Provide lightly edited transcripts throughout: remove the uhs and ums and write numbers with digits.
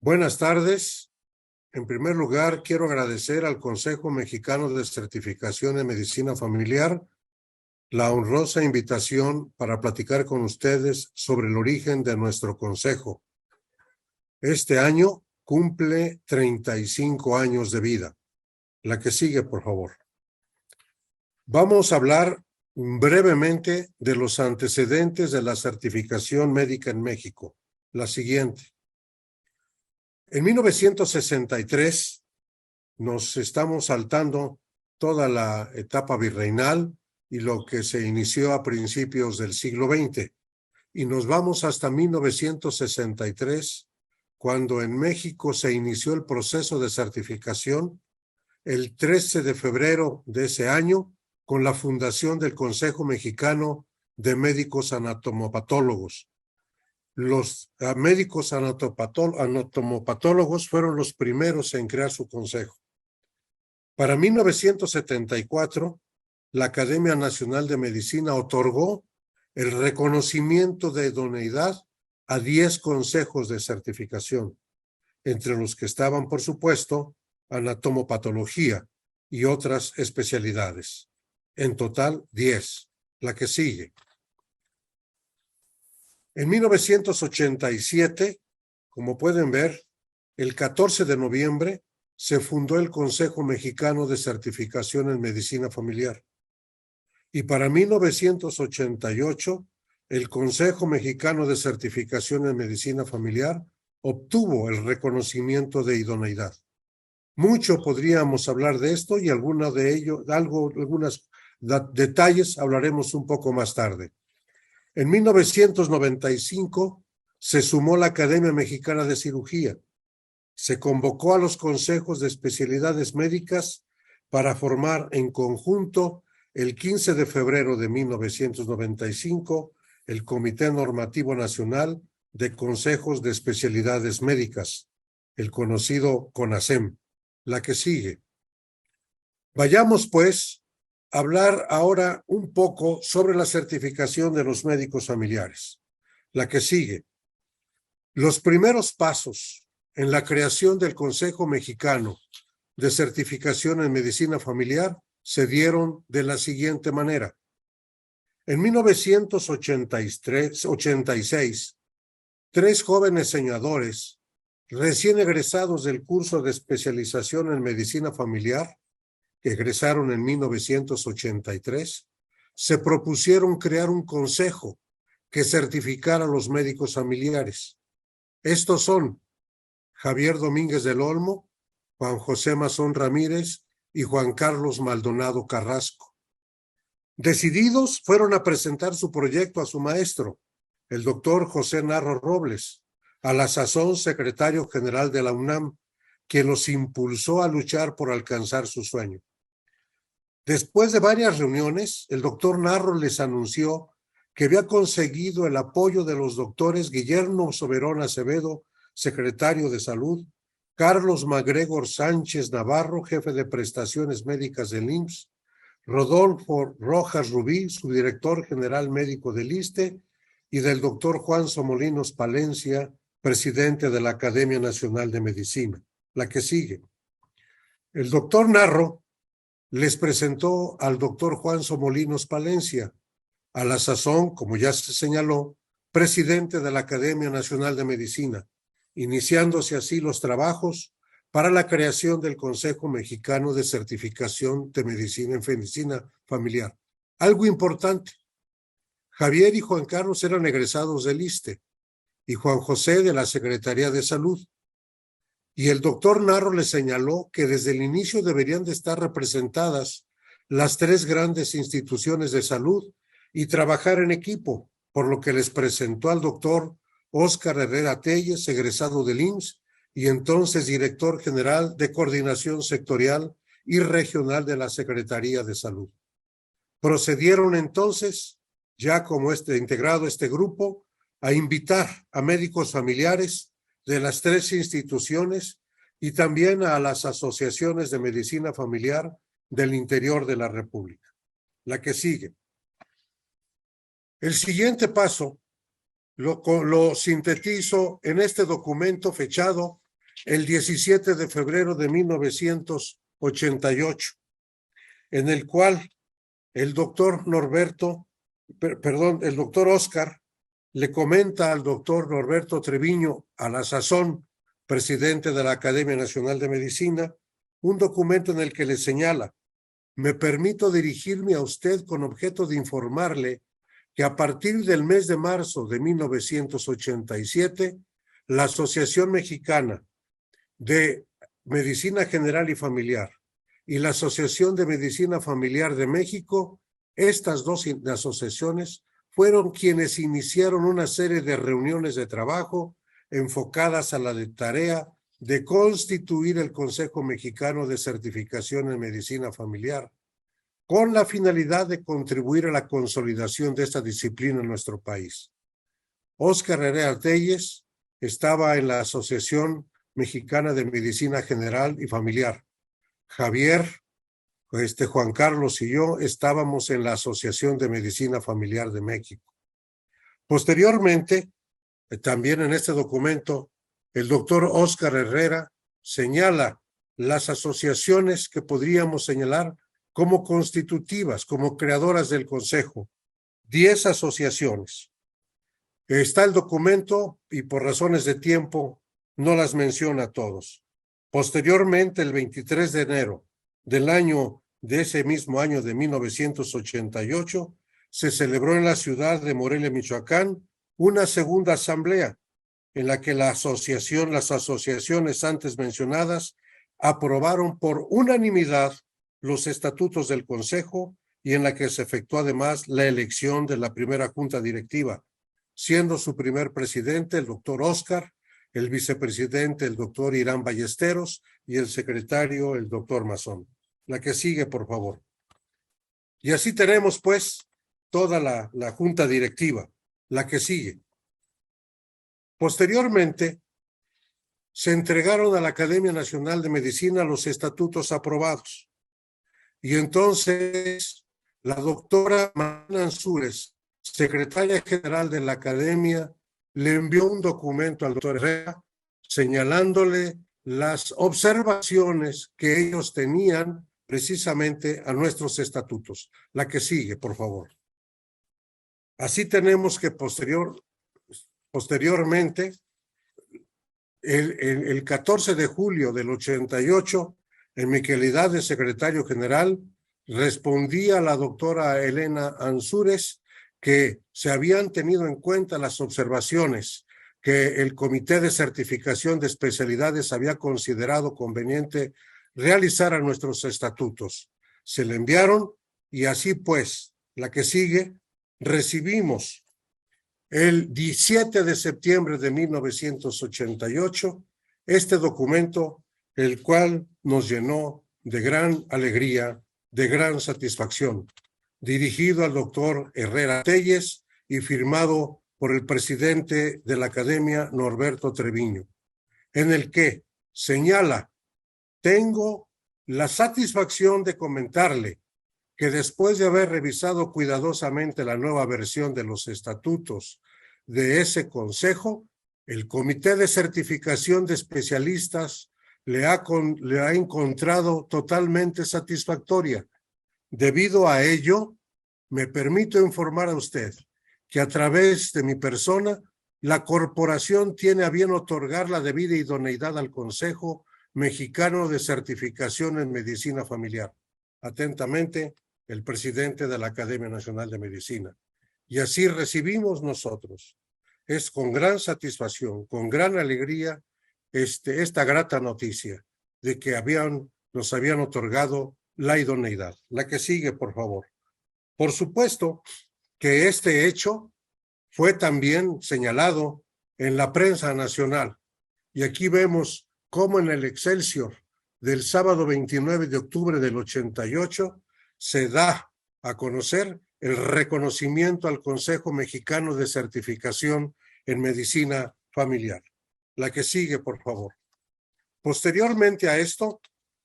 Buenas tardes. En primer lugar, quiero agradecer al Consejo Mexicano de Certificación en Medicina Familiar la honrosa invitación para platicar con ustedes sobre el origen de nuestro consejo. Este año cumple 35 años de vida. La que sigue, por favor. Vamos a hablar brevemente de los antecedentes de la certificación médica en México. La siguiente. En 1963 nos estamos saltando toda la etapa virreinal y lo que se inició a principios del siglo XX. Y nos vamos hasta 1963, cuando en México se inició el proceso de certificación, el 13 de febrero de ese año, con la fundación del Consejo Mexicano de Médicos Anatomopatólogos. Los médicos anatomopatólogos fueron los primeros en crear su consejo. Para 1974, la Academia Nacional de Medicina otorgó el reconocimiento de idoneidad a 10 consejos de certificación, entre los que estaban, por supuesto, anatomopatología y otras especialidades. En total, 10. La que sigue. En 1987, como pueden ver, el 14 de noviembre se fundó el Consejo Mexicano de Certificación en Medicina Familiar. Y para 1988, el Consejo Mexicano de Certificación en Medicina Familiar obtuvo el reconocimiento de idoneidad. Mucho podríamos hablar de esto y algunos detalles hablaremos un poco más tarde. En 1995 se sumó la Academia Mexicana de Cirugía. Se convocó a los consejos de especialidades médicas para formar en conjunto el 15 de febrero de 1995 el Comité Normativo Nacional de Consejos de Especialidades Médicas, el conocido CONASEM. La que sigue. Vayamos, pues, a hablar ahora un poco sobre la certificación de los médicos familiares. La que sigue. Los primeros pasos en la creación del Consejo Mexicano de Certificación en Medicina Familiar se dieron de la siguiente manera. En 1986, 3 jóvenes señadores recién egresados del curso de especialización en medicina familiar, que egresaron en 1983, se propusieron crear un consejo que certificara a los médicos familiares. Estos son Javier Domínguez del Olmo, Juan José Mazón Ramírez y Juan Carlos Maldonado Carrasco. Decididos, fueron a presentar su proyecto a su maestro, el doctor José Narro Robles, a la sazón secretario general de la UNAM, quien los impulsó a luchar por alcanzar su sueño. Después de varias reuniones, el doctor Narro les anunció que había conseguido el apoyo de los doctores Guillermo Soberón Acevedo, secretario de Salud, Carlos MacGregor Sánchez Navarro, jefe de prestaciones médicas del IMSS, Rodolfo Rojas Rubí, subdirector general médico del ISSSTE, y del doctor Juan Somolinos Palencia, presidente de la Academia Nacional de Medicina. La que sigue. El doctor Narro les presentó al doctor Juan Somolinos Palencia, a la sazón, como ya se señaló, presidente de la Academia Nacional de Medicina, iniciándose así los trabajos para la creación del Consejo Mexicano de Certificación de Medicina en Medicina Familiar. Algo importante, Javier y Juan Carlos eran egresados del ISSSTE y Juan José de la Secretaría de Salud. Y el doctor Narro les señaló que desde el inicio deberían de estar representadas las 3 grandes instituciones de salud y trabajar en equipo, por lo que les presentó al doctor Óscar Herrera Telles, egresado del IMSS y entonces director general de Coordinación Sectorial y Regional de la Secretaría de Salud. Procedieron entonces, ya como integrado este grupo, a invitar a médicos familiares de las 3 instituciones y también a las asociaciones de medicina familiar del interior de la República. La que sigue. El siguiente paso lo sintetizo en este documento fechado el 17 de febrero de 1988, en el cual el doctor el doctor Oscar le comenta al doctor Norberto Treviño, a la sazón presidente de la Academia Nacional de Medicina, un documento en el que le señala: me permito dirigirme a usted con objeto de informarle que a partir del mes de marzo de 1987, la Asociación Mexicana de Medicina General y Familiar y la Asociación de Medicina Familiar de México, estas dos asociaciones fueron quienes iniciaron una serie de reuniones de trabajo enfocadas a la tarea de constituir el Consejo Mexicano de Certificación en Medicina Familiar, con la finalidad de contribuir a la consolidación de esta disciplina en nuestro país. Óscar Herrera Telles estaba en la Asociación Mexicana de Medicina General y Familiar. Javier, Juan Carlos y yo estábamos en la Asociación de Medicina Familiar de México. Posteriormente, también en este documento, el doctor Óscar Herrera señala las asociaciones que podríamos señalar como constitutivas, como creadoras del Consejo. 10 asociaciones. Está el documento y por razones de tiempo no las menciona a todos. Posteriormente, el 23 de enero de ese mismo año de 1988, se celebró en la ciudad de Morelia, Michoacán, una segunda asamblea en la que las asociaciones antes mencionadas aprobaron por unanimidad los estatutos del Consejo y en la que se efectuó además la elección de la primera junta directiva, siendo su primer presidente el doctor Óscar, el vicepresidente el doctor Irán Ballesteros y el secretario el doctor Mazón. La que sigue, por favor. Y así tenemos pues toda la junta directiva, la que sigue. Posteriormente, se entregaron a la Academia Nacional de Medicina los estatutos aprobados. Y entonces la doctora Mariana Ansúrez, secretaria general de la Academia, le envió un documento al doctor Herrera señalándole las observaciones que ellos tenían precisamente a nuestros estatutos. La que sigue, por favor. Así tenemos que posteriormente, el 14 de julio del 88, en mi calidad de secretario general, respondí a la doctora Elena Ansúrez que se habían tenido en cuenta las observaciones que el Comité de Certificación de Especialidades había considerado conveniente realizar a nuestros estatutos. Se le enviaron y así pues, la que sigue, recibimos el 17 de septiembre de 1988 este documento, el cual nos llenó de gran alegría, de gran satisfacción, dirigido al doctor Herrera Telles y firmado por el presidente de la Academia, Norberto Treviño, en el que señala: tengo la satisfacción de comentarle que después de haber revisado cuidadosamente la nueva versión de los estatutos de ese consejo, el Comité de Certificación de Especialistas le ha encontrado totalmente satisfactoria. Debido a ello, me permito informar a usted que a través de mi persona, la corporación tiene a bien otorgar la debida idoneidad al Consejo Mexicano de Certificación en Medicina Familiar. Atentamente, el presidente de la Academia Nacional de Medicina. Y así recibimos nosotros. Es con gran satisfacción, con gran alegría, esta grata noticia de que nos habían otorgado la idoneidad. La que sigue, por favor. Por supuesto que este hecho fue también señalado en la prensa nacional. Y aquí vemos cómo en el Excelsior del sábado 29 de octubre del 88 se da a conocer el reconocimiento al Consejo Mexicano de Certificación en Medicina Familiar. La que sigue, por favor. Posteriormente a esto,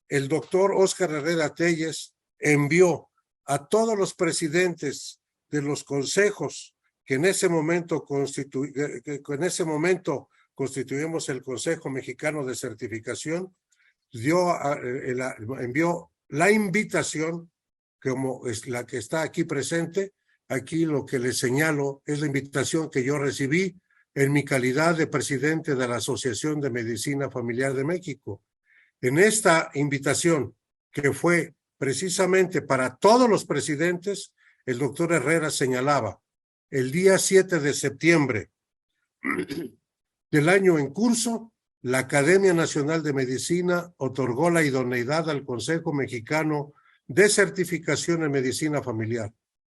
el doctor Óscar Herrera Telles envió a todos los presidentes de los consejos que en ese momento constituimos el Consejo Mexicano de Certificación, envió la invitación, como es la que está aquí presente. Aquí lo que les señalo es la invitación que yo recibí en mi calidad de presidente de la Asociación de Medicina Familiar de México. En esta invitación, que fue precisamente para todos los presidentes, el doctor Herrera señalaba: el día 7 de septiembre del año en curso, la Academia Nacional de Medicina otorgó la idoneidad al Consejo Mexicano de Certificación en Medicina Familiar,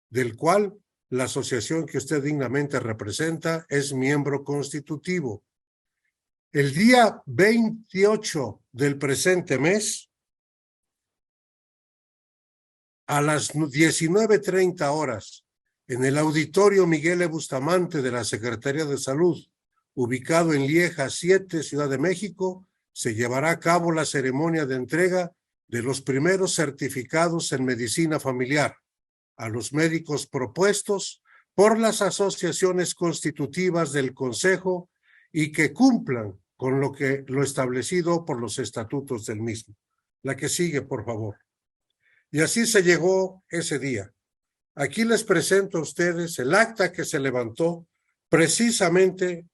del cual la asociación que usted dignamente representa es miembro constitutivo. El día 28 del presente mes, a las 19:30 horas, en el Auditorio Miguel E. Bustamante de la Secretaría de Salud, ubicado en Lieja 7, Ciudad de México, se llevará a cabo la ceremonia de entrega de los primeros certificados en medicina familiar a los médicos propuestos por las asociaciones constitutivas del Consejo y que cumplan con lo establecido por los estatutos del mismo. La que sigue, por favor. Y así se llegó ese día. Aquí les presento a ustedes el acta que se levantó precisamente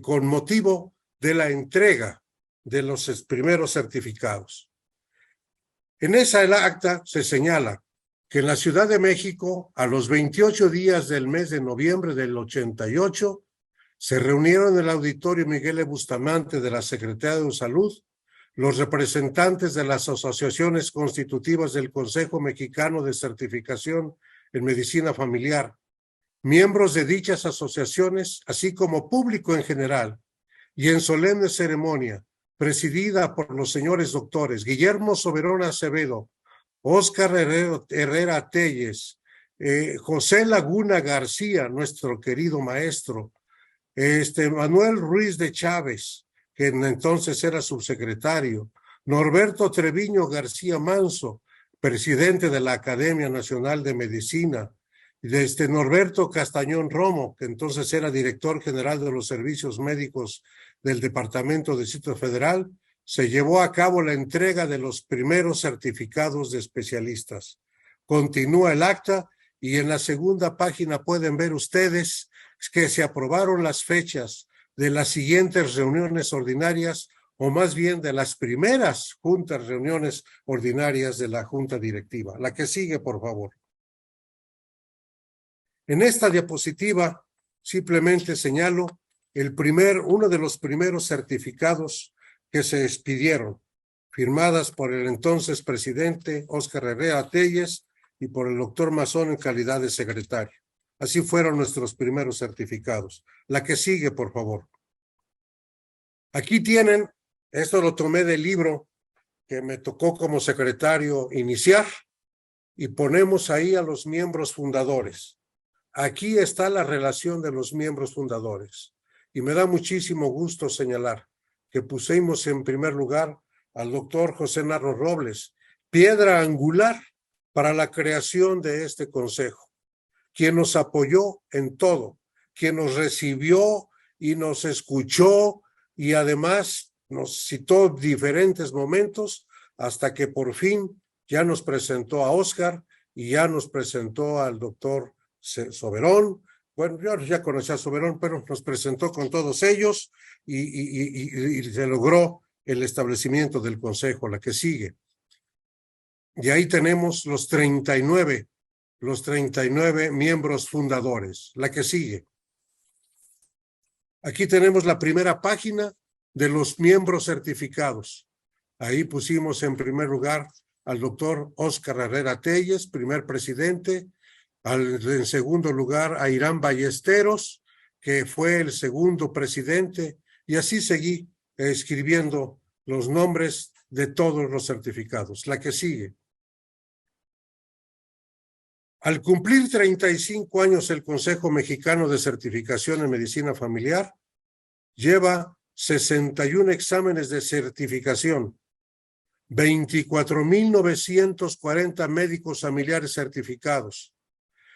con motivo de la entrega de los primeros certificados. En esa acta se señala que en la Ciudad de México, a los 28 días del mes de noviembre del 88, se reunieron en el Auditorio Miguel E. Bustamante de la Secretaría de Salud los representantes de las asociaciones constitutivas del Consejo Mexicano de Certificación en Medicina Familiar, miembros de dichas asociaciones, así como público en general, y en solemne ceremonia, presidida por los señores doctores Guillermo Soberón Acevedo, Óscar Herrera Telles, José Laguna García, nuestro querido maestro, Manuel Ruiz de Chávez, que entonces era subsecretario, Norberto Treviño García Manso, presidente de la Academia Nacional de Medicina, Norberto Castañón Romo, que entonces era director general de los servicios médicos del Departamento de Distrito Federal, se llevó a cabo la entrega de los primeros certificados de especialistas. Continúa el acta y en la segunda página pueden ver ustedes que se aprobaron las fechas de las siguientes reuniones ordinarias, o más bien de las primeras reuniones ordinarias de la Junta Directiva. La que sigue, por favor. En esta diapositiva simplemente señalo uno de los primeros certificados que se expidieron, firmadas por el entonces presidente Óscar Herrera Telles y por el doctor Mazón en calidad de secretario. Así fueron nuestros primeros certificados. La que sigue, por favor. Aquí tienen, esto lo tomé del libro que me tocó como secretario iniciar, y ponemos ahí a los miembros fundadores. Aquí está la relación de los miembros fundadores. Y me da muchísimo gusto señalar que pusimos en primer lugar al doctor José Narro Robles, piedra angular para la creación de este consejo, quien nos apoyó en todo, quien nos recibió y nos escuchó y además nos citó diferentes momentos hasta que por fin ya nos presentó a Óscar y ya nos presentó al doctor Soberón. Bueno, yo ya conocía a Soberón, pero nos presentó con todos ellos y se logró el establecimiento del consejo. La que sigue. Y ahí tenemos los 39 miembros fundadores. La que sigue. Aquí tenemos la primera página de los miembros certificados. Ahí pusimos en primer lugar al doctor Óscar Herrera Telles, primer presidente. En segundo lugar a Irán Ballesteros, que fue el segundo presidente. Y así seguí escribiendo los nombres de todos los certificados. La que sigue. Al cumplir 35 años el Consejo Mexicano de Certificación en Medicina Familiar, lleva 61 exámenes de certificación, 24,940 médicos familiares certificados,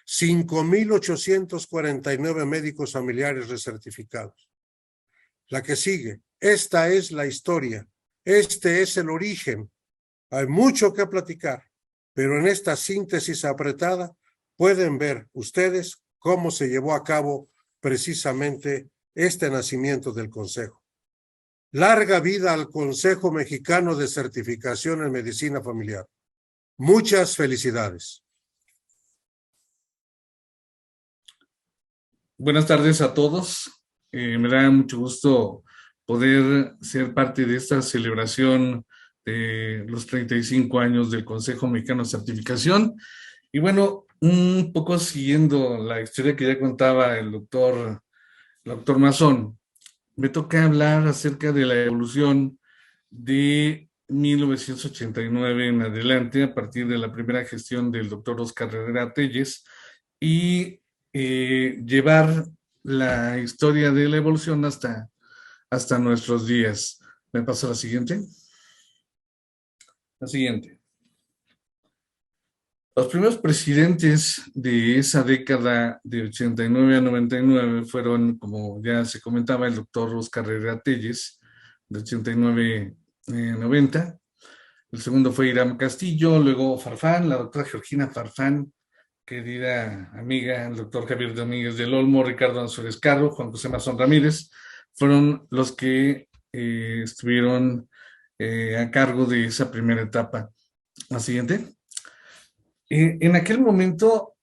5,849 médicos familiares recertificados. La que sigue. Esta es la historia. Este es el origen. Hay mucho que platicar, pero en esta síntesis apretada pueden ver ustedes cómo se llevó a cabo precisamente este nacimiento del Consejo. Larga vida al Consejo Mexicano de Certificación en Medicina Familiar. Muchas felicidades. Buenas tardes a todos. Me da mucho gusto poder ser parte de esta celebración de los 35 años del Consejo Mexicano de Certificación. Y bueno, un poco siguiendo la historia que ya contaba el doctor Mazón, me toca hablar acerca de la evolución de 1989 en adelante, a partir de la primera gestión del doctor Oscar Herrera Telles, y llevar la historia de la evolución hasta nuestros días. ¿Me pasa la siguiente? La siguiente. Los primeros presidentes de esa década de 89 a 99 fueron, como ya se comentaba, el doctor Oscar Herrera Telles, de 89 a 90. El segundo fue Hiram Castillo, luego Farfán, la doctora Georgina Farfán, querida amiga, el doctor Javier Domínguez del Olmo, Ricardo Ansúrez Carro, Juan José Mazón Ramírez, fueron los que estuvieron a cargo de esa primera etapa. La siguiente. En aquel momento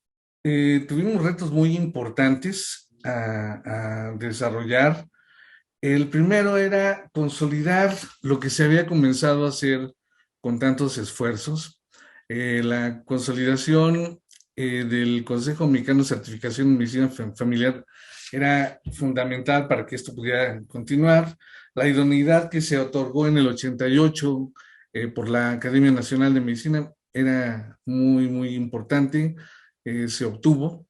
tuvimos retos muy importantes a desarrollar. El primero era consolidar lo que se había comenzado a hacer con tantos esfuerzos. La consolidación del Consejo Mexicano de Certificación en Medicina Familiar era fundamental para que esto pudiera continuar. La idoneidad que se otorgó en el 88 por la Academia Nacional de Medicina era muy, muy importante, se obtuvo.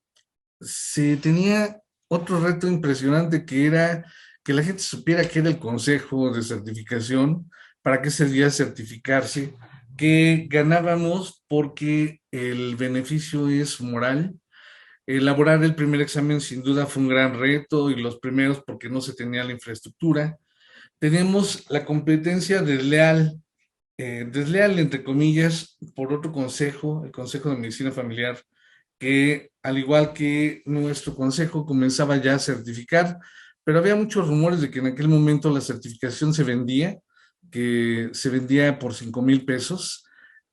Se tenía otro reto impresionante que era que la gente supiera qué era el Consejo de Certificación, para qué servía certificarse, que ganábamos porque el beneficio es moral. Elaborar el primer examen sin duda fue un gran reto y los primeros porque no se tenía la infraestructura. Tenemos la competencia desleal entre comillas, por otro consejo, el Consejo de Medicina Familiar, que al igual que nuestro consejo comenzaba ya a certificar, pero había muchos rumores de que en aquel momento la certificación se vendía, que se vendía por 5,000 pesos,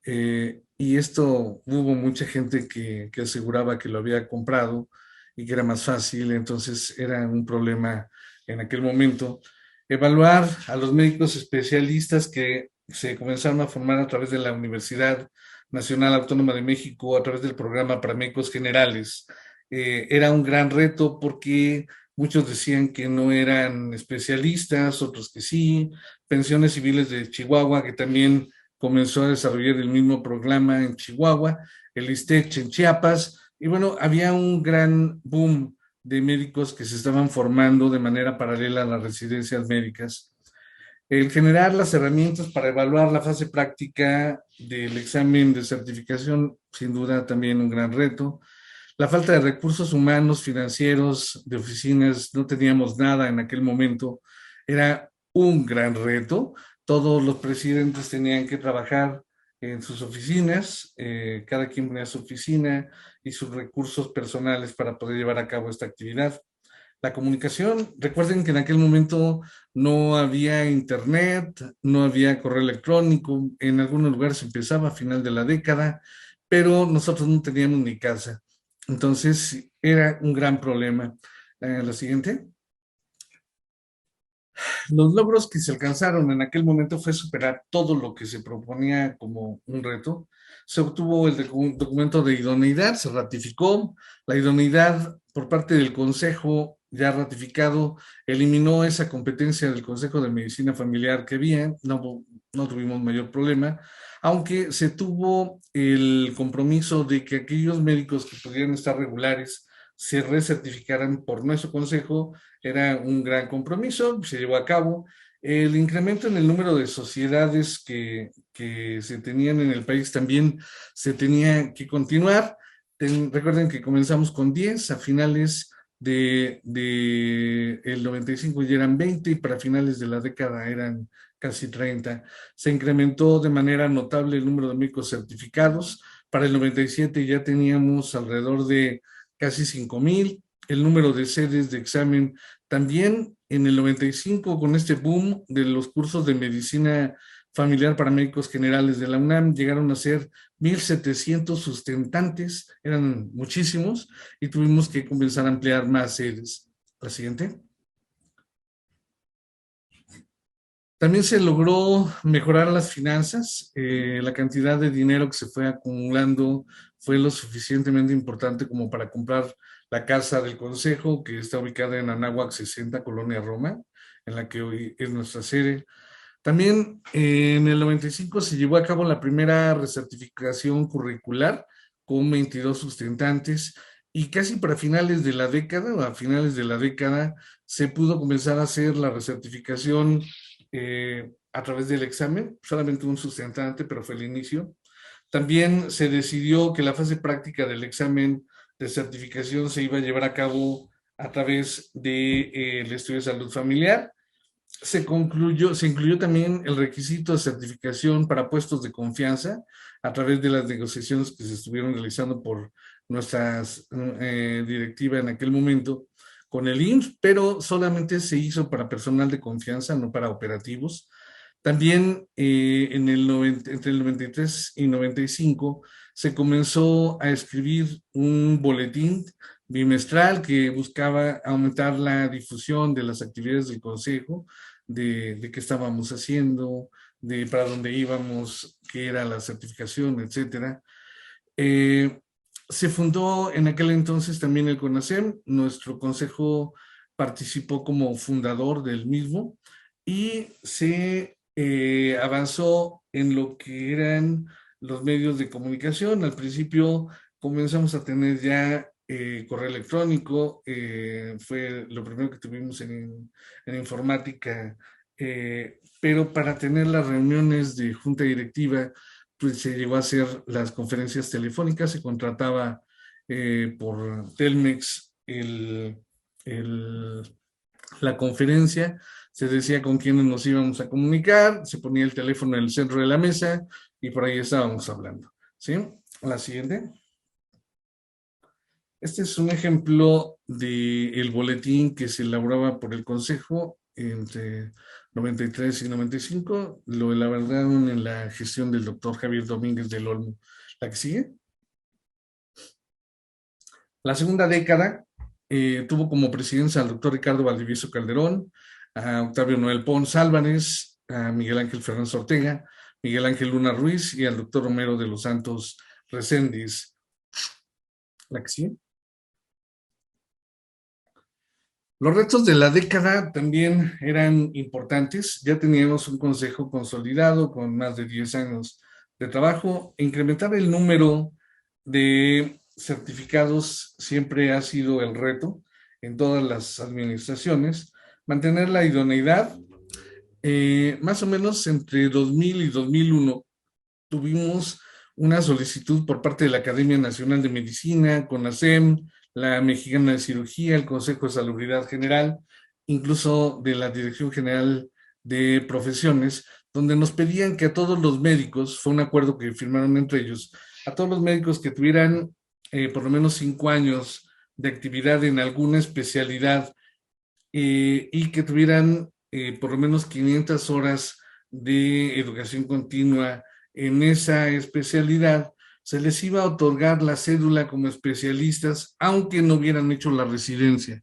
y esto hubo mucha gente que aseguraba que lo había comprado y que era más fácil, entonces era un problema en aquel momento. Evaluar a los médicos especialistas que se comenzaron a formar a través de la Universidad Nacional Autónoma de México a través del programa para médicos generales. Era un gran reto porque muchos decían que no eran especialistas, otros que sí. Pensiones Civiles de Chihuahua, que también comenzó a desarrollar el mismo programa en Chihuahua, el ISTECH en Chiapas, y bueno, había un gran boom de médicos que se estaban formando de manera paralela a las residencias médicas. El generar las herramientas para evaluar la fase práctica del examen de certificación, sin duda también un gran reto. La falta de recursos humanos, financieros, de oficinas, no teníamos nada en aquel momento, era un gran reto. Todos los presidentes tenían que trabajar en sus oficinas, cada quien tenía su oficina y sus recursos personales para poder llevar a cabo esta actividad. La comunicación, recuerden que en aquel momento no había internet, no había correo electrónico, en algunos lugares empezaba a final de la década, pero nosotros no teníamos ni casa. Entonces era un gran problema. La siguiente. Los logros que se alcanzaron en aquel momento fue superar todo lo que se proponía como un reto. Se obtuvo el documento de idoneidad, se ratificó. La idoneidad por parte del Consejo ya ratificado eliminó esa competencia del Consejo de Medicina Familiar que había, no tuvimos mayor problema, aunque se tuvo el compromiso de que aquellos médicos que pudieran estar regulares se recertificaran por nuestro consejo. Era un gran compromiso, se llevó a cabo. El incremento en el número de sociedades que se tenían en el país también se tenía que continuar. Recuerden que comenzamos con 10, a finales de el 95 ya eran 20 y para finales de la década eran casi 30. Se incrementó de manera notable el número de médicos certificados. Para el 97 ya teníamos alrededor de casi 5,000. El número de sedes de examen también en el 95, con este boom de los cursos de medicina familiar para médicos generales de la UNAM, llegaron a ser 1,700 sustentantes, eran muchísimos, y tuvimos que comenzar a ampliar más sedes. La siguiente. También se logró mejorar las finanzas. La cantidad de dinero que se fue acumulando fue lo suficientemente importante como para comprar la casa del consejo, que está ubicada en Anáhuac 60, Colonia Roma, en la que hoy es nuestra sede. También en el 95 se llevó a cabo la primera recertificación curricular con 22 sustentantes, y casi para finales de la década, o a finales de la década, se pudo comenzar a hacer la recertificación a través del examen, solamente un sustentante, pero fue el inicio. También se decidió que la fase práctica del examen de certificación se iba a llevar a cabo a través del estudio de salud familiar. Se incluyó también el requisito de certificación para puestos de confianza a través de las negociaciones que se estuvieron realizando por nuestra directiva en aquel momento con el IMSS, pero solamente se hizo para personal de confianza, no para operativos. También entre el 93 y 95 se comenzó a escribir un boletín bimestral que buscaba aumentar la difusión de las actividades del Consejo, de qué estábamos haciendo, de para dónde íbamos, qué era la certificación, etcétera. Se fundó en aquel entonces también el CONASEM. Nuestro consejo participó como fundador del mismo y se avanzó en lo que eran los medios de comunicación. Al principio comenzamos a tener ya correo electrónico, fue lo primero que tuvimos en informática, pero para tener las reuniones de junta directiva, pues se llegó a hacer las conferencias telefónicas, se contrataba por Telmex la conferencia, se decía con quiénes nos íbamos a comunicar, se ponía el teléfono en el centro de la mesa y por ahí estábamos hablando. ¿Sí? La siguiente. Este es un ejemplo del boletín que se elaboraba por el Consejo entre 93 y 95. Lo elaboraron en la gestión del doctor Javier Domínguez del Olmo. ¿La que sigue? La segunda década tuvo como presidencia al doctor Ricardo Valdivieso Calderón, a Octavio Noel Pons Álvarez, a Miguel Ángel Fernández Ortega, Miguel Ángel Luna Ruiz y al doctor Romero de los Santos Reséndiz. ¿La que sigue? Los retos de la década también eran importantes. Ya teníamos un consejo consolidado con más de 10 años de trabajo. Incrementar el número de certificados siempre ha sido el reto en todas las administraciones. Mantener la idoneidad. Más o menos entre 2000 y 2001 tuvimos una solicitud por parte de la Academia Nacional de Medicina, CONASEM, la Mexicana de Cirugía, el Consejo de Salubridad General, incluso de la Dirección General de Profesiones, donde nos pedían que a todos los médicos, fue un acuerdo que firmaron entre ellos, a todos los médicos que tuvieran por lo menos 5 años de actividad en alguna especialidad y que tuvieran por lo menos 500 horas de educación continua en esa especialidad, se les iba a otorgar la cédula como especialistas, aunque no hubieran hecho la residencia.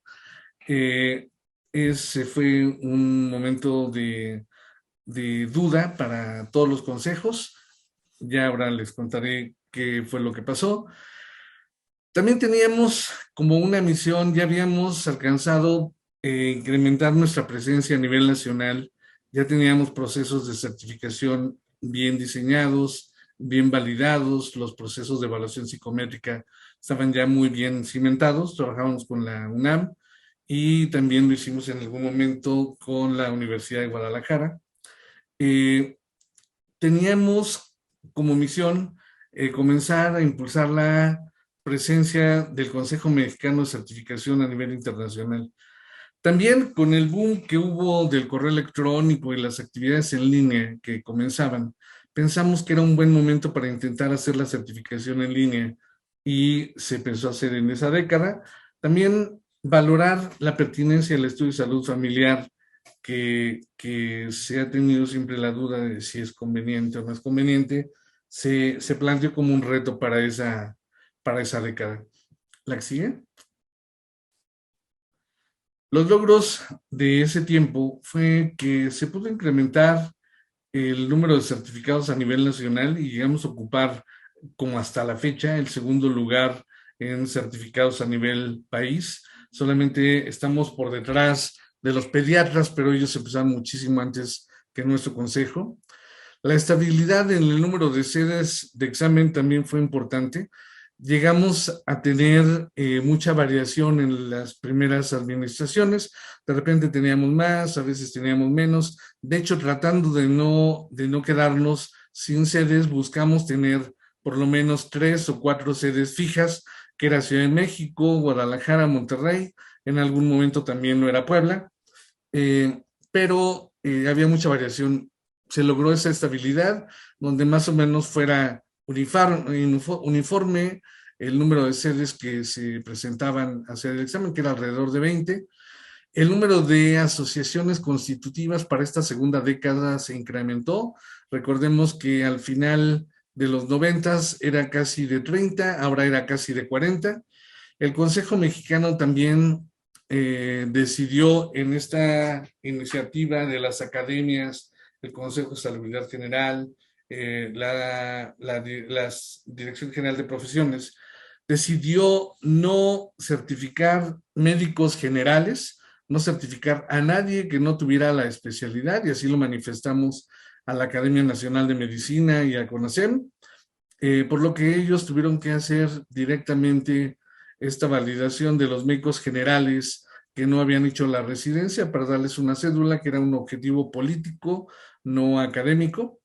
Ese fue un momento de duda para todos los consejos. Ya ahora les contaré qué fue lo que pasó. También teníamos como una misión, ya habíamos alcanzado incrementar nuestra presencia a nivel nacional, ya teníamos procesos de certificación bien diseñados, bien validados, los procesos de evaluación psicométrica estaban ya muy bien cimentados, trabajábamos con la UNAM y también lo hicimos en algún momento con la Universidad de Guadalajara. Teníamos como misión comenzar a impulsar la presencia del Consejo Mexicano de Certificación a nivel internacional. También con el boom que hubo del correo electrónico y las actividades en línea que comenzaban, pensamos que era un buen momento para intentar hacer la certificación en línea y se pensó hacer en esa década. También valorar la pertinencia del estudio de salud familiar, que se ha tenido siempre la duda de si es conveniente o no es conveniente, se planteó como un reto para esa década. ¿La que sigue? Los logros de ese tiempo fue que se pudo incrementar el número de certificados a nivel nacional y llegamos a ocupar, como hasta la fecha, el segundo lugar en certificados a nivel país. Solamente estamos por detrás de los pediatras, pero ellos empezaron muchísimo antes que nuestro consejo. La estabilidad en el número de sedes de examen también fue importante. Llegamos a tener mucha variación en las primeras administraciones. De repente teníamos más, a veces teníamos menos. De hecho, tratando de no quedarnos sin sedes, buscamos tener por lo menos 3 o 4 sedes fijas, que era Ciudad de México, Guadalajara, Monterrey. En algún momento también no era Puebla, pero había mucha variación. Se logró esa estabilidad, donde más o menos fuera uniforme el número de sedes que se presentaban a hacer el examen, que era alrededor de 20. El número de asociaciones constitutivas para esta segunda década se incrementó. Recordemos que al final de los 90 era casi de 30, ahora era casi de 40. El Consejo Mexicano también decidió en esta iniciativa de las academias, el Consejo de Salubridad General, la Dirección General de Profesiones, decidió no certificar médicos generales, no certificar a nadie que no tuviera la especialidad, y así lo manifestamos a la Academia Nacional de Medicina y a CONACEM, por lo que ellos tuvieron que hacer directamente esta validación de los médicos generales que no habían hecho la residencia para darles una cédula que era un objetivo político, no académico,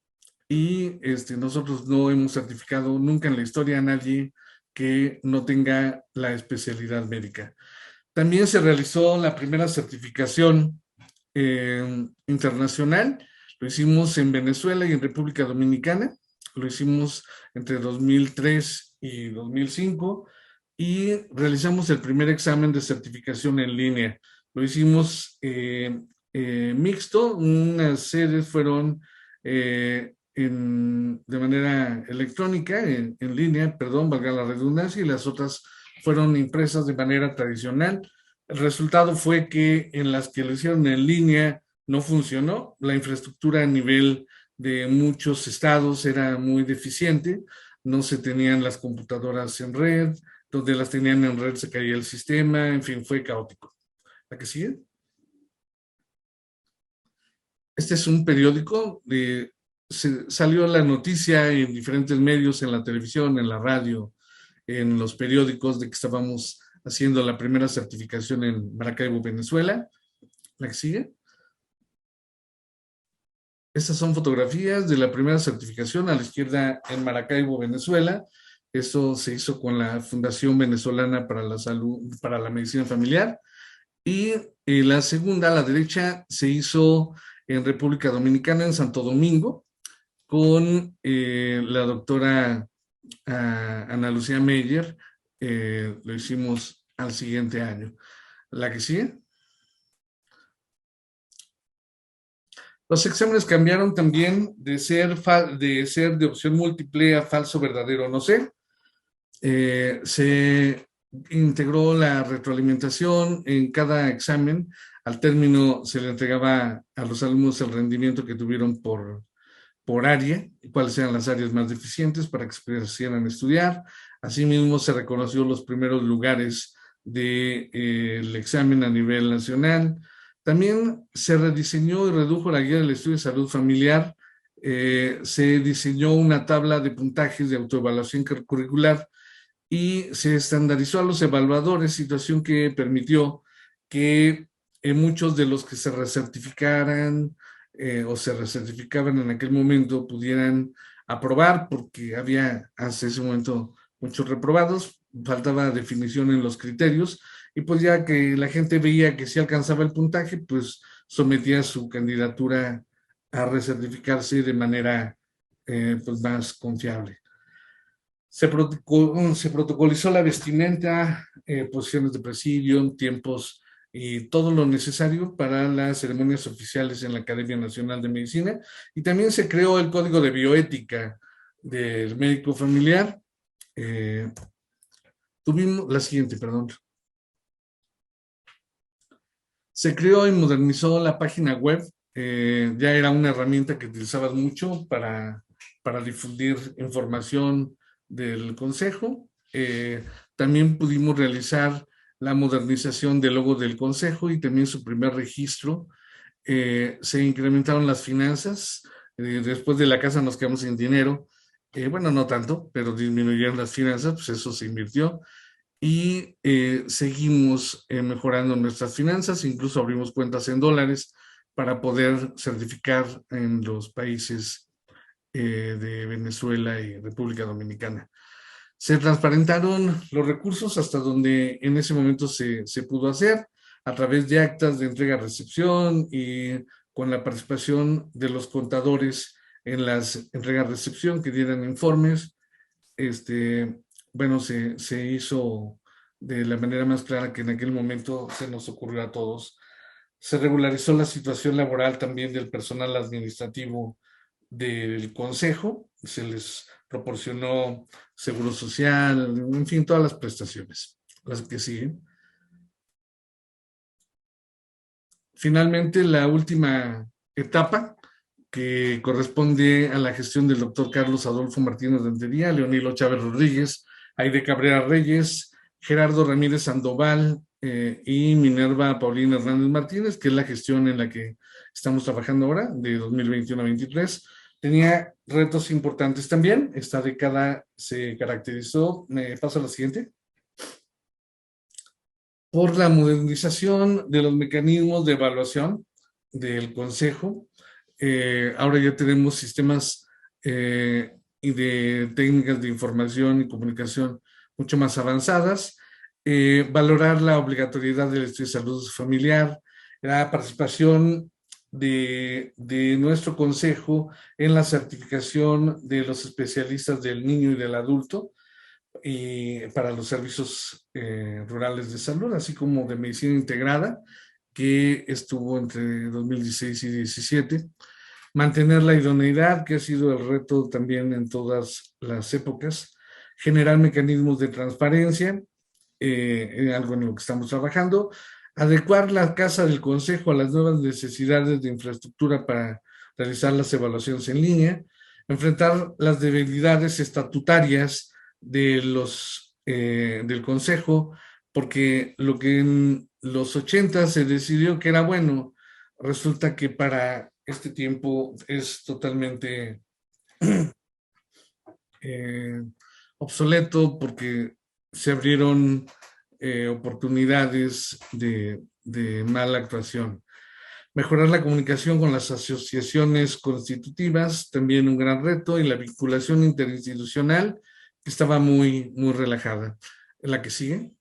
y nosotros no hemos certificado nunca en la historia a nadie que no tenga la especialidad médica. También se realizó la primera certificación internacional, lo hicimos en Venezuela y en República Dominicana, lo hicimos entre 2003 y 2005 y realizamos el primer examen de certificación en línea. Lo hicimos mixto, unas sedes fueron de manera electrónica, en línea, perdón, valga la redundancia, y las otras fueron impresas de manera tradicional. El resultado fue que en las que lo hicieron en línea no funcionó, la infraestructura a nivel de muchos estados era muy deficiente, no se tenían las computadoras en red, donde las tenían en red se caía el sistema, en fin, fue caótico. ¿La que sigue? Este es un periódico, salió la noticia en diferentes medios, en la televisión, en la radio, en los periódicos, de que estábamos haciendo la primera certificación en Maracaibo, Venezuela. ¿La que sigue? Estas son fotografías de la primera certificación a la izquierda en Maracaibo, Venezuela. Eso se hizo con la Fundación Venezolana para la Salud, para la Medicina Familiar. Y la segunda, a la derecha, se hizo en República Dominicana, en Santo Domingo, con la doctora Ana Lucía Meyer. Lo hicimos al siguiente año. ¿La que sigue? Los exámenes cambiaron también de ser de opción múltiple a falso, verdadero, no sé. Se integró la retroalimentación en cada examen. Al término se le entregaba a los alumnos el rendimiento que tuvieron por área, cuáles eran las áreas más deficientes para que se pudieran estudiar. Asimismo, se reconoció los primeros lugares del examen a nivel nacional. También se rediseñó y redujo la guía del estudio de salud familiar. Se diseñó una tabla de puntajes de autoevaluación curricular y se estandarizó a los evaluadores, situación que permitió que muchos de los que se recertificaran o se recertificaban en aquel momento pudieran aprobar, porque había hasta ese momento muchos reprobados. faltaba definición en los criterios, y pues ya que la gente veía que sí alcanzaba el puntaje, pues sometía su candidatura a recertificarse de manera pues más confiable. Se protocolizó la vestimenta, posiciones de presidio, tiempos y todo lo necesario para las ceremonias oficiales en la Academia Nacional de Medicina, y también se creó el Código de Bioética del médico familiar. Eh, Tuvimos la siguiente, perdón. Se creó y modernizó la página web. Ya era una herramienta que utilizabas mucho para difundir información del consejo. También pudimos realizar la modernización del logo del consejo y también su primer registro. Se incrementaron las finanzas. Después de la casa nos quedamos sin dinero. Bueno, no tanto, pero disminuyeron las finanzas, pues eso se invirtió, y seguimos mejorando nuestras finanzas, incluso abrimos cuentas en dólares para poder certificar en los países de Venezuela y República Dominicana. Se transparentaron los recursos hasta donde en ese momento se pudo hacer, a través de actas de entrega-recepción y con la participación de los contadores en las entrega-recepción que dieran informes. Bueno, se hizo de la manera más clara que en aquel momento se nos ocurrió a todos. Se regularizó la situación laboral también del personal administrativo del consejo, se les proporcionó seguro social, en fin, todas las prestaciones, las que siguen. Finalmente, la última etapa, que corresponde a la gestión del doctor Carlos Adolfo Martínez Rentería, Leonilo Chávez Rodríguez, Aide Cabrera Reyes, Gerardo Ramírez Sandoval y Minerva Paulina Hernández Martínez, que es la gestión en la que estamos trabajando ahora, de 2021 a 2023. Tenía retos importantes también. Esta década se caracterizó, me paso a la siguiente, por la modernización de los mecanismos de evaluación del Consejo. Ahora ya tenemos sistemas y de técnicas de información y comunicación mucho más avanzadas. Valorar la obligatoriedad del estudio de salud familiar, la participación de nuestro consejo en la certificación de los especialistas del niño y del adulto, y para los servicios rurales de salud, así como de medicina integrada, que estuvo entre 2016 y 2017. Mantener la idoneidad, que ha sido el reto también en todas las épocas. Generar mecanismos de transparencia, algo en lo que estamos trabajando. Adecuar la casa del consejo a las nuevas necesidades de infraestructura para realizar las evaluaciones en línea. Enfrentar las debilidades estatutarias de del consejo, porque lo que en los 80 se decidió que era bueno, resulta que para este tiempo es totalmente obsoleto, porque se abrieron oportunidades de mala actuación. Mejorar la comunicación con las asociaciones constitutivas, también un gran reto, y la vinculación interinstitucional, que estaba muy relajada. La que sigue.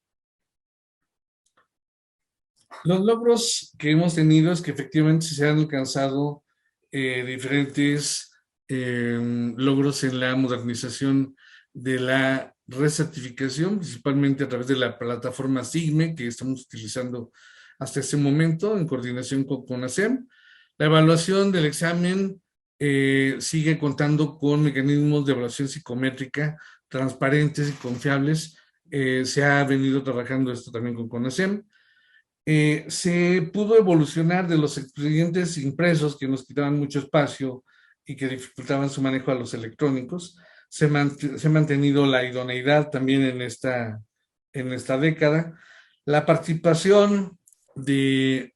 Los logros que hemos tenido es que efectivamente se han alcanzado diferentes logros en la modernización de la recertificación, principalmente a través de la plataforma SIGME que estamos utilizando hasta este momento en coordinación con CONASEM. La evaluación del examen sigue contando con mecanismos de evaluación psicométrica transparentes y confiables. Se ha venido trabajando esto también con CONASEM. Se pudo evolucionar de los expedientes impresos que nos quitaban mucho espacio y que dificultaban su manejo a los electrónicos. Se ha mantenido la idoneidad también en esta década. La participación de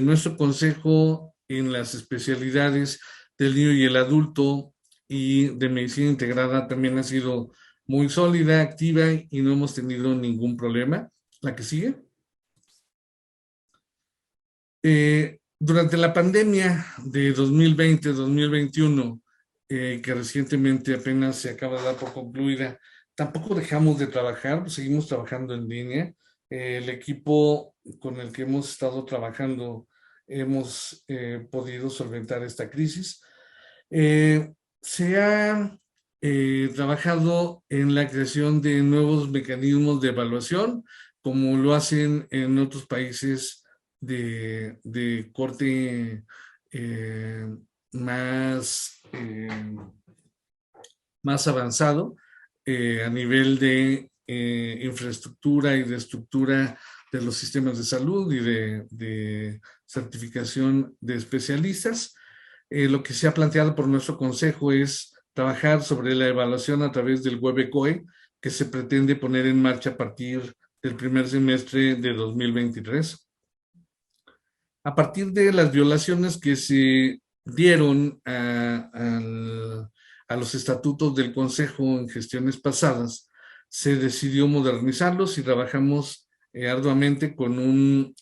nuestro consejo en las especialidades del niño y el adulto y de medicina integrada también ha sido muy sólida, activa, y no hemos tenido ningún problema. La que sigue. Durante la pandemia de 2020-2021, que recientemente apenas se acaba de dar por concluida, tampoco dejamos de trabajar, seguimos trabajando en línea. El equipo con el que hemos estado trabajando hemos podido solventar esta crisis. Se ha trabajado en la creación de nuevos mecanismos de evaluación, como lo hacen en otros países de corte eh, más, más avanzado a nivel de infraestructura y de estructura de los sistemas de salud y de certificación de especialistas. Lo que se ha planteado por nuestro consejo es trabajar sobre la evaluación a través del WebECOE, que se pretende poner en marcha a partir del primer semestre de 2023. A partir de las violaciones que se dieron a los estatutos del Consejo en gestiones pasadas, se decidió modernizarlos y trabajamos arduamente con un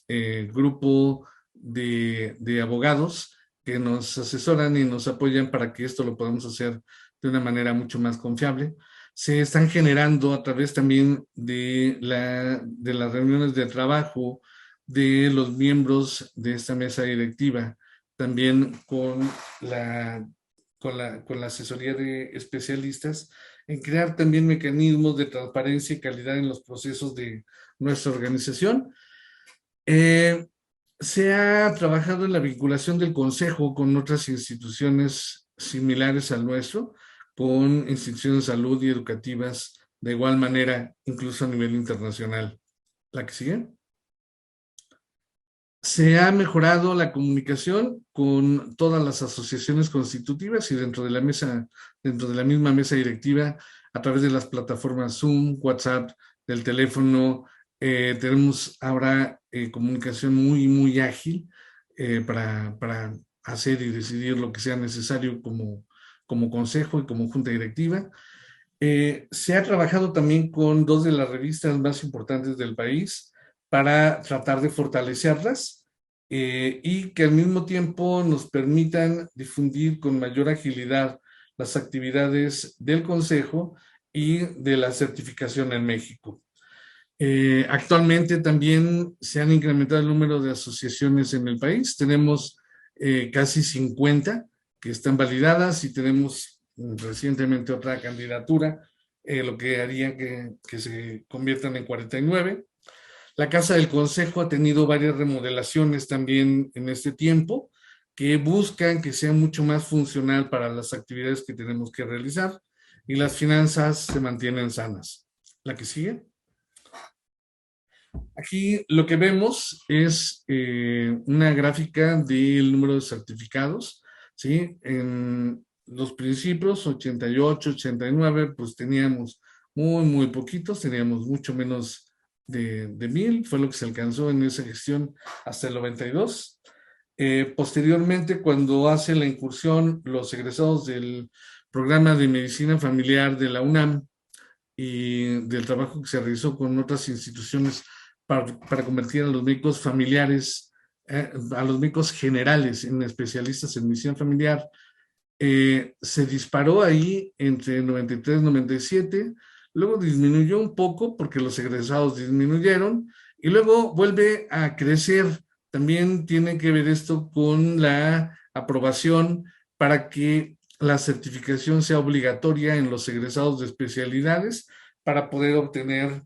grupo de abogados que nos asesoran y nos apoyan para que esto lo podamos hacer de una manera mucho más confiable. Se están generando a través también de las reuniones de trabajo de los miembros de esta mesa directiva, también con la asesoría de especialistas, en crear también mecanismos de transparencia y calidad en los procesos de nuestra organización. Se ha trabajado en la vinculación del Consejo con otras instituciones similares al nuestro, con instituciones de salud y educativas de igual manera, incluso a nivel internacional. ¿La que sigue? Se ha mejorado la comunicación con todas las asociaciones constitutivas y dentro de la mesa, dentro de la misma mesa directiva, a través de las plataformas Zoom, WhatsApp, del teléfono. Tenemos ahora comunicación muy ágil para hacer y decidir lo que sea necesario como consejo y como junta directiva. Se ha trabajado también con dos de las revistas más importantes del país para tratar de fortalecerlas y que al mismo tiempo nos permitan difundir con mayor agilidad las actividades del Consejo y de la certificación en México. Actualmente también se han incrementado el número de asociaciones en el país. Tenemos casi 50 que están validadas y tenemos recientemente otra candidatura, lo que haría que se conviertan en 49. La Casa del Consejo ha tenido varias remodelaciones también en este tiempo que buscan que sea mucho más funcional para las actividades que tenemos que realizar y las finanzas se mantienen sanas. ¿La que sigue? Aquí lo que vemos es una gráfica del número de certificados, ¿sí? En los principios, 88, 89, pues teníamos muy poquitos, teníamos mucho menos de 1000, fue lo que se alcanzó en esa gestión hasta el 92. Posteriormente, cuando hace la incursión los egresados del programa de medicina familiar de la UNAM, y del trabajo que se realizó con otras instituciones para convertir a los médicos familiares, a los médicos generales en especialistas en medicina familiar, se disparó ahí entre 93 y 97, luego disminuyó un poco porque los egresados disminuyeron y luego vuelve a crecer. También tiene que ver esto con la aprobación para que la certificación sea obligatoria en los egresados de especialidades para poder obtener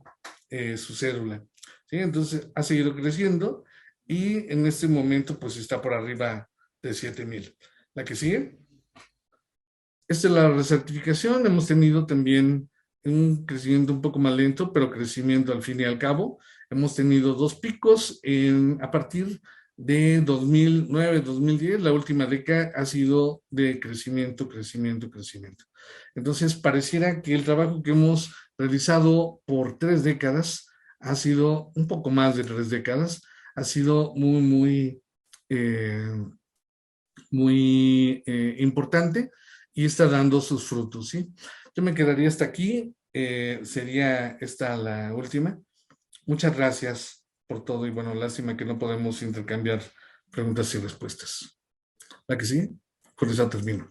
su cédula. ¿Sí? Entonces ha seguido creciendo y en este momento pues está por arriba de 7000. ¿La que sigue? Esta es la recertificación. Hemos tenido también un crecimiento un poco más lento, pero crecimiento al fin y al cabo. Hemos tenido dos picos a partir de 2009, 2010. La última década ha sido de crecimiento. Entonces, pareciera que el trabajo que hemos realizado por 3 décadas ha sido un poco más de 3 décadas, ha sido muy importante y está dando sus frutos, ¿sí? Yo me quedaría hasta aquí, sería esta la última. Muchas gracias por todo y bueno, lástima que no podemos intercambiar preguntas y respuestas. ¿La que sigue? Con eso termino.